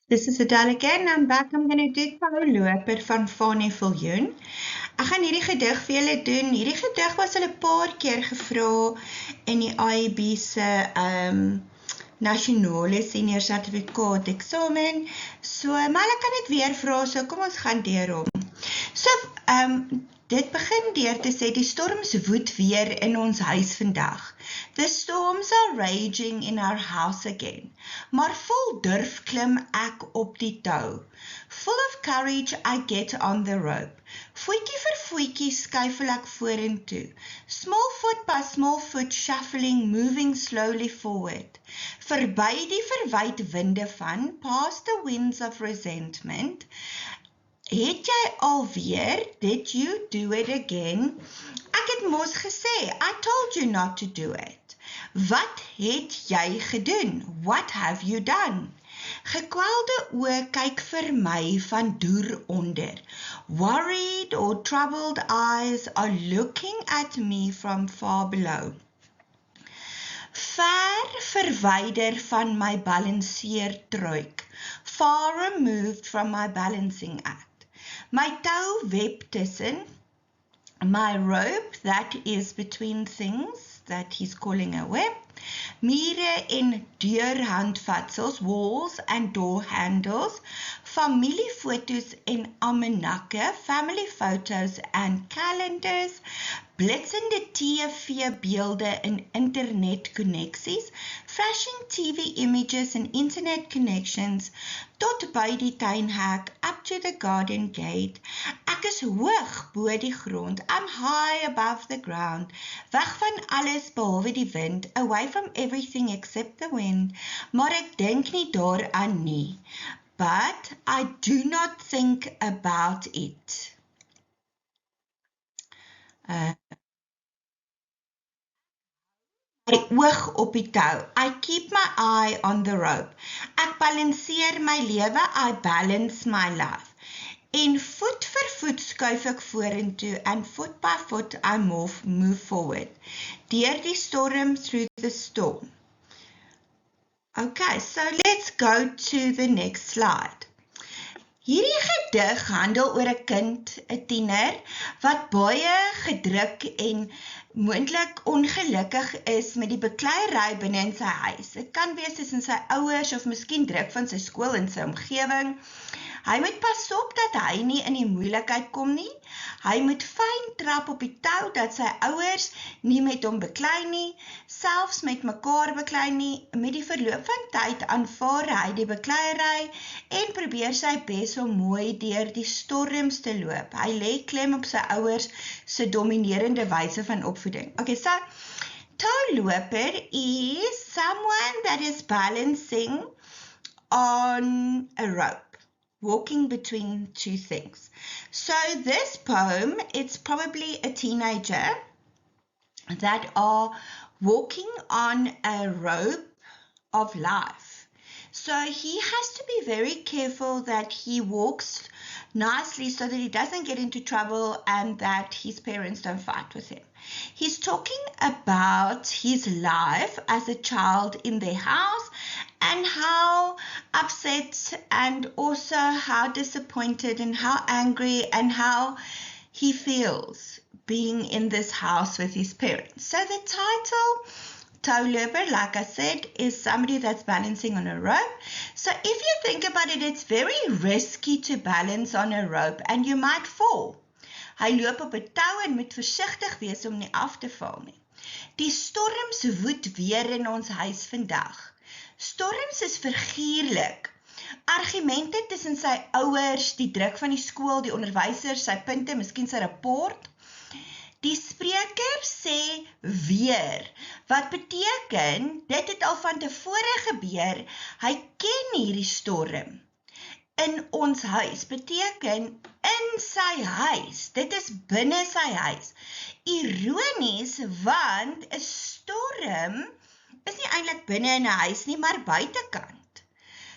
This is Adele again. I'm back. I'm going to do Touloper deur Fanie Viljoen. Ek gaan hierdie gedig vir julle doen. Hierdie gedig was al 'n paar keer gevra in die IB se nasionale senior sertifikaat eksamen. Maar ek kan dit weer vra, so kom ons gaan deur hom. So, dit begin deur te sê, die storms woed weer in ons huis vandag. The storms are raging in our house again. Maar vol durf klim ek op die tou. Full of courage I get on the rope. Voetjie vir voetjie skuifel ek vorentoe. Small foot by small foot shuffling, moving slowly forward. Verby die verwyd winde van, past the winds of resentment. Het jy alweer, did you do it again? Ek het mos gesê, I told you not to do it. Wat het jy gedoen? What have you done? Gekwelde oë kyk vir my van deur onder. Worried or troubled eyes are looking at me from far below. Ver verwyder van my balanceertruik, far removed from my balancing act. My tou web tussen, my rope that is between things that he's calling a web, mure en deurhandvatsels, walls and door handles, familiefoto's en almanakke, family photos and calendars, blitsende TV-beelde en internet connecties, flashing TV images and internet connections, tot by die tuinhek, up to the garden gate. Ek is hoog bo die grond, I'm high above the ground, weg van alles behalwe die wind, away from everything except the wind, maar ek dink nie daaraan nie. But I do not think about it. My oog op die tou. I keep my eye on the rope. Ek balanceer my lewe, I balance my life. En voet vir voet skuif ek vorentoe, and foot by foot I move forward. Deur die storm, through the storm. Okay, so let's go to the next slide. Hierdie gedig handel oor 'n kind, 'n tiener, wat baie gedruk en moontlik ongelukkig is met die bekleierery binne in sy huis. Dit kan wees tussen sy ouers of miskien druk van sy skool en sy omgewing. Hy moet pas op dat hy nie in die moeilikheid kom nie. Hy moet fyn trap op die tou dat sy ouers nie met hom beklei nie, selfs met mekaar beklei nie. Met die verloop van tyd aanvaar hy die bekleierery en probeer sy bes om mooi deur die storms te loop. Hy lê klem op sy ouers se dominerende wyse van opvoeding. Okay, so touloper is someone that is balancing on a rope, walking between two things. So this poem, it's probably a teenager that are walking on a rope of life. So he has to be very careful that he walks nicely so that he doesn't get into trouble and that his parents don't fight with him. He's talking about his life as a child in their house and how upset and also how disappointed and how angry and how he feels being in this house with his parents. So the title, Touloper, like I said, is somebody that's balancing on a rope. So if you think about it, it's very risky to balance on a rope and you might fall. Hy loop op 'n tou en moet versigtig wees om nie af te val nie. Die storms woed weer in ons huis vandag. Storms is figuurlik. Argumente tussen sy ouers, die druk van die skool, die onderwysers, sy punte, miskien sy rapport. Die spreker sê weer, wat beteken, dit het al van tevore gebeur, hy ken hierdie storm. In ons huis beteken in sy huis, dit is binne sy huis. Ironies, want 'n storm is nie eintlik binne in 'n huis nie, maar buitekant.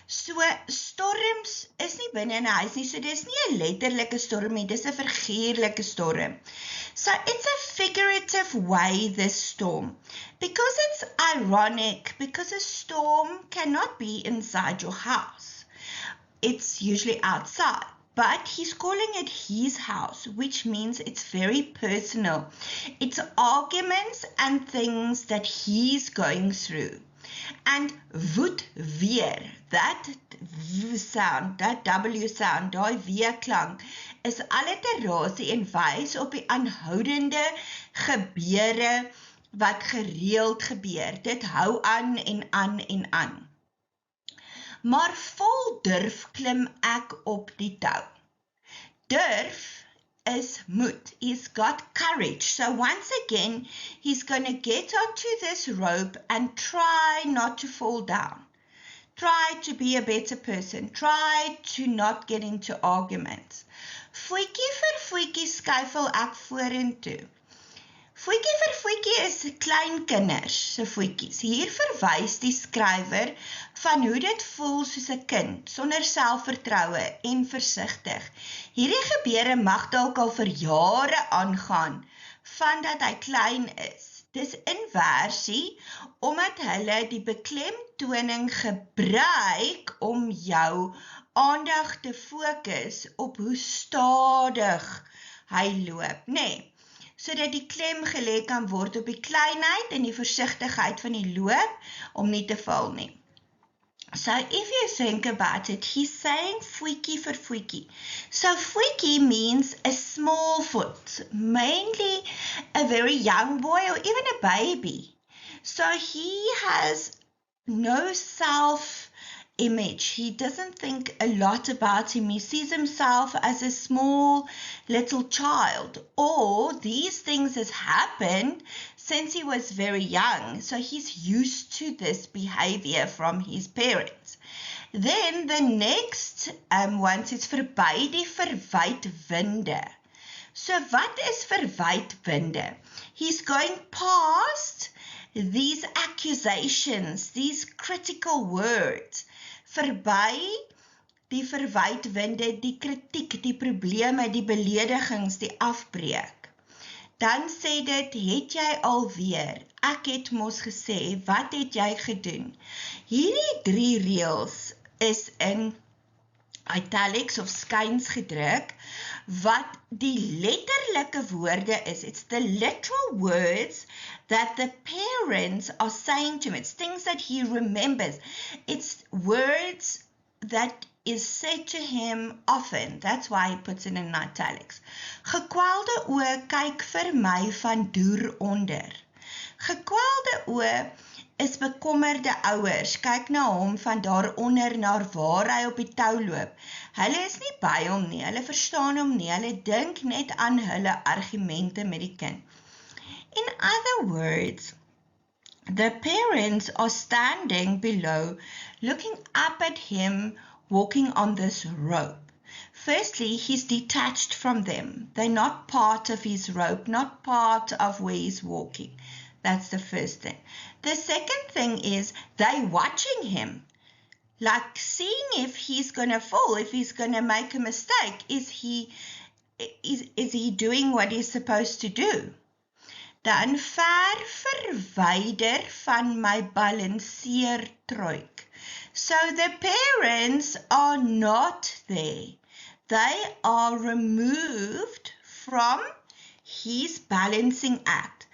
So storms is nie binne in 'n huis nie, so dis nie 'n letterlike storm nie, dis 'n figuurlike storm. So it's a figurative way, this storm, because it's ironic, because a storm cannot be inside your house. it's usually outside. But he's calling it his house, which means it's very personal. It's arguments and things that he's going through. And woed weer, that w sound, dat W sound, daai weerklank, is alliterasie en wys op die aanhoudende gebeure wat gereeld gebeur. Dit hou aan en aan en aan. Maar vol durf klim ek op die tou. Durf is moed. He's got courage. So once again, he's going to get onto this rope and try not to fall down. Try to be a better person. Try to not get into arguments. Voetjie vir voetjie skuifel ek vorentoe. Voetjie vir voetjie is klein kinders se voetjies. Hier verwys die skrywer van hoe dit voel soos 'n kind, sonder selfvertroue en versigtig. Hierdie gebeure mag dalk al vir jare aangaan, vandat hy klein is. Dis inversie, omdat hulle die beklemtoning gebruik om jou aandag te fokus op hoe stadig hy loop, nee. Sodat die klem gelê kan word op die kleinheid en die versigtigheid van die loop om nie te val nie. So if you think about it, he's saying voetjie vir voetjie. So voetjie means a small foot, mainly a very young boy or even a baby. So he has no self-image. He doesn't think a lot about him. He sees himself as a small little child. Or these things has happened since he was very young. So he's used to this behavior from his parents. Then the next one is verby die verwydwinde. So wat is verwydwinde? He's going past these accusations, these critical words. Verby die verwydwinde, die kritiek, die probleme, die beledigings, die afbreek. Dan sê dit, het jy alweer, ek het mos gesê, wat het jy gedoen? Hierdie 3 reëls is in italics of skuins gedruk, wat die letterlike woorde is. It's the literal words that the parents are saying to him. It's things that he remembers. It's words that is said to him often. That's why he puts it in italics. Gekwelde oë kyk vir my van deur onder. Gekwelde oë is bekommerde ouers. Kyk na hom van daaronder na waar hy op die tou loop. Hulle is nie by hom nie, hulle verstaan hom nie, hulle dink net aan hulle argumente met die kind. In other words, the parents are standing below, looking up at him, walking on this rope. Firstly, he's detached from them. They're not part of his rope, not part of where he's walking. That's the first thing. The second thing is they're watching him, like seeing if he's going to fall, if he's going to make a mistake. Is he doing what he's supposed to do? Dan ver verwyder van my balanceertruik. So the parents are not there. They are removed from his balancing act.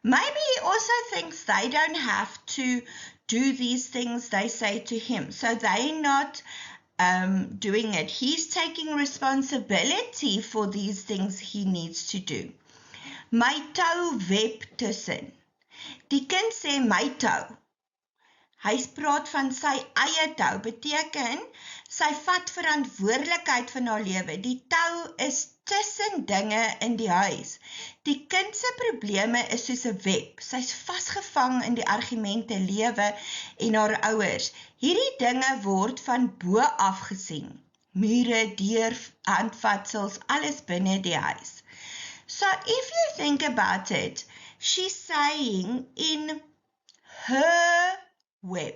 Maybe he also thinks they don't have to do these things they say to him. So they're not doing it. He's taking responsibility for these things he needs to do. My tou web tussen. Die kind sê my tou. Hy praat van sy eie tou, beteken sy vat verantwoordelikheid van haar lewe. Die tou is tussen dinge in die huis. Die kind se probleme is soos 'n web. Sy's vasgevang in die argumente lewe en haar ouers. Hierdie dinge word van bo af gesien. Mure, deur, handvatsels, alles binne die huis. So if you think about it, she's saying in her web.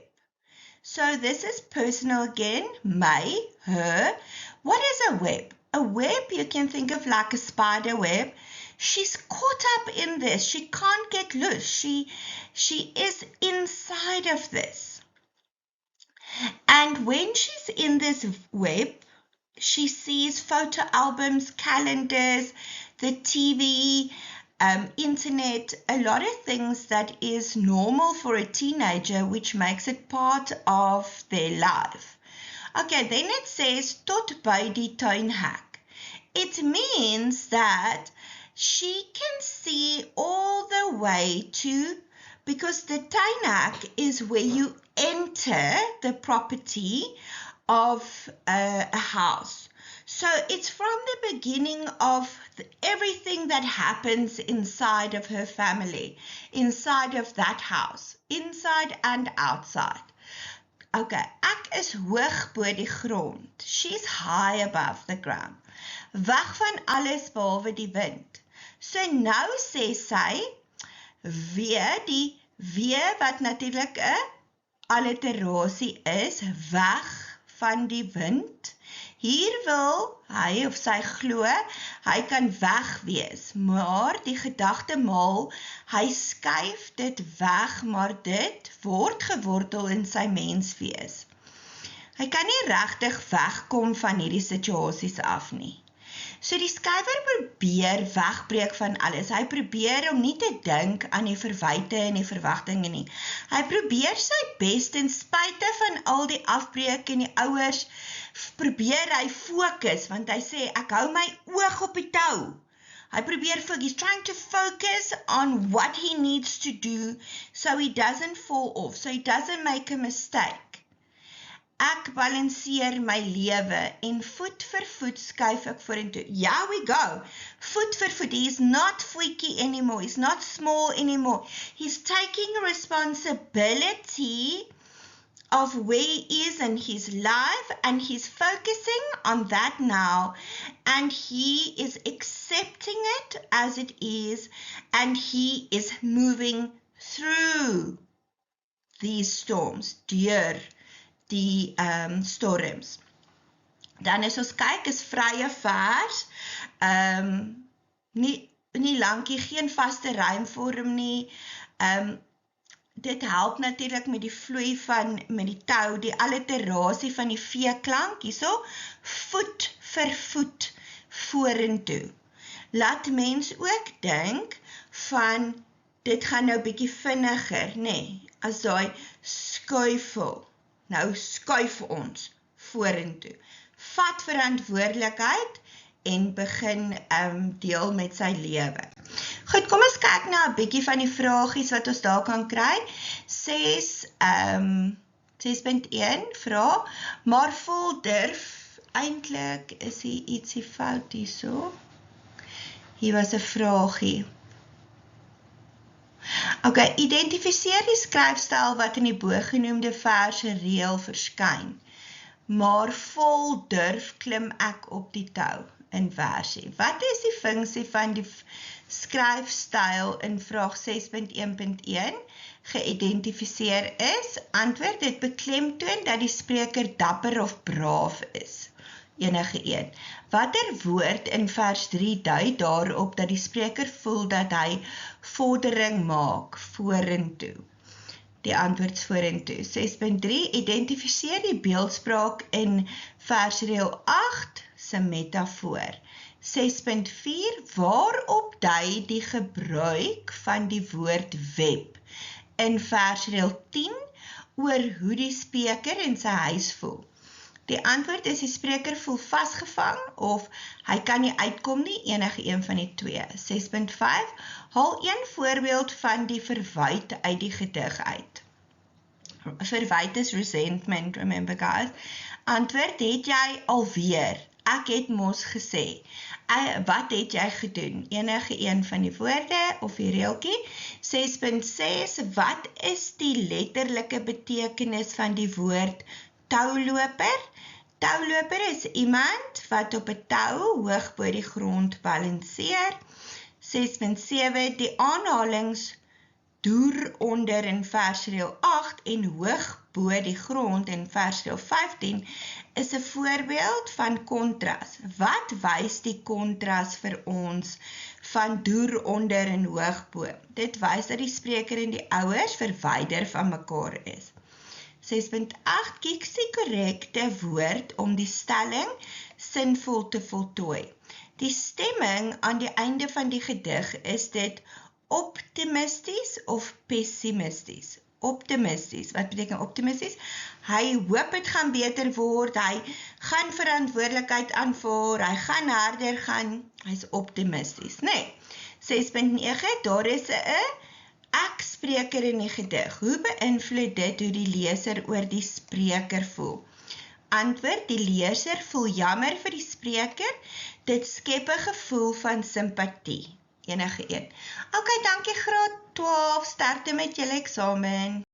So this is personal again, my, her. What is a web? A web you can think of like a spider web. She's caught up in this. She can't get loose. She is inside of this. And And when she's in this web, she sees photo albums, calendars, the TV, internet, a lot of things that is normal for a teenager, which makes it part of their life. Okay, then it says tot by die tuinhek. It means that she can see all the way to, because the tuinhek is where you enter the property of a house. So it's from the beginning of everything that happens inside of her family, inside of that house, inside and outside. Okay, ek is hoog bo die grond. She's high above the ground. Weg van alles behalwe die wind. So nou sê sy, die weer wat natuurlik 'n alliterasie is, weg van die wind. Hier wil hy of sy glo, hy kan weg wees, maar die gedagte maal, hy skuif dit weg, maar dit word gewortel in sy menswees. Hy kan nie regtig wegkom van hierdie situasies af nie. So die skrywer probeer wegbreek van alles. Hy probeer om nie te dink aan die verwyte en die verwagtinge nie. Hy probeer sy bes ten spyte van al die afbreek en die ouers, probeer hy fokus, want hy sê, ek hou my oog op die tou. Hy probeer fokus, he's trying to focus on what he needs to do, so he doesn't fall off, so he doesn't make a mistake. Ek balanseer my lewe en voet vir voet skuif ek vorentoe. Yeah, we go. Foot for foot. He's not freaky anymore. He's not small anymore. He's taking responsibility of where he is in his life, and he's focusing on that now, and he is accepting it as it is, and he is moving through these storms, deur die storms. Dan is ons kyk, is vrye vers, nie lankie, geen vaste rymvorm nie, dit help natuurlik met die vloei van, met die tou, die alliterasie van die V-klank, hierso, voet vir voet vorentoe. Laat mens ook dink van, dit gaan nou bietjie vinniger, nee, as daai skuifel. Nou skuif ons vorentoe. Vat verantwoordelikheid en begin deel met sy lewe. Goed, kom ons kyk na 'n bietjie van die vragies wat ons daar kan kry. 6.1 vra, maar vol durf, eintlik is hier ietsie fout hierso. Hier was 'n vragie. Okay, identifiseer die skryfstyl wat in die bogenoemde verse reël verskyn. Maar vol durf klim ek op die tou in versie. Wat is die funksie van die skryfstyl in vraag 6.1.1 geïdentifiseer is? Antwoord, dit beklemtoon dat die spreker dapper of braaf is. Enige een. Watter woord in vers 3 dui daarop dat die spreker voel dat hy vordering maak vorentoe? Die antwoord is vorentoe. 6.3, identifiseer die beeldspraak in versreël 8 se metafoor. 6.4, waarop dui die gebruik van die woord web in versreël 10 oor hoe die spreker in sy huis voel? Die antwoord is die spreker voel vasgevang of hy kan nie uitkom nie, enige een van die twee. 6.5, haal een voorbeeld van die verwyt uit die gedig uit. Verwyt is resentment, remember guys. Antwoord, het jy alweer? Ek het mos gesê. Wat het jy gedoen? Enige een van die woorde of die reeltjie. 6.6, wat is die letterlike betekenis van die woord touloper? Touloper is iemand wat op 'n tou hoog bo die grond balanseer. 6.7, die aanhalings deur onder in versreël 8 en hoog bo die grond in versreël 15 is 'n voorbeeld van kontras. Wat wys die kontras vir ons van deur onder en hoog bo? Dit wys dat die spreker en die ouers verwyder van mekaar is. 6.8 kies die korrekte woord om die stelling sinvol te voltooi. Die stemming aan die einde van die gedig, is dit optimisties of pessimisties? Optimisties. Wat beteken optimisties? Hy hoop het gaan beter word, hy gaan verantwoordelikheid aanvaar, hy gaan harder gaan, hy is optimisties. Nee, 6.9, daar is 'n ek-spreker in die gedig. Hoe beïnvloed dit hoe die leser oor die spreker voel? Antwoord, die leser voel jammer vir die spreker, dit skep 'n gevoel van simpatie. Enige een. OK, dankie graad 12, sterkte met julle eksamen.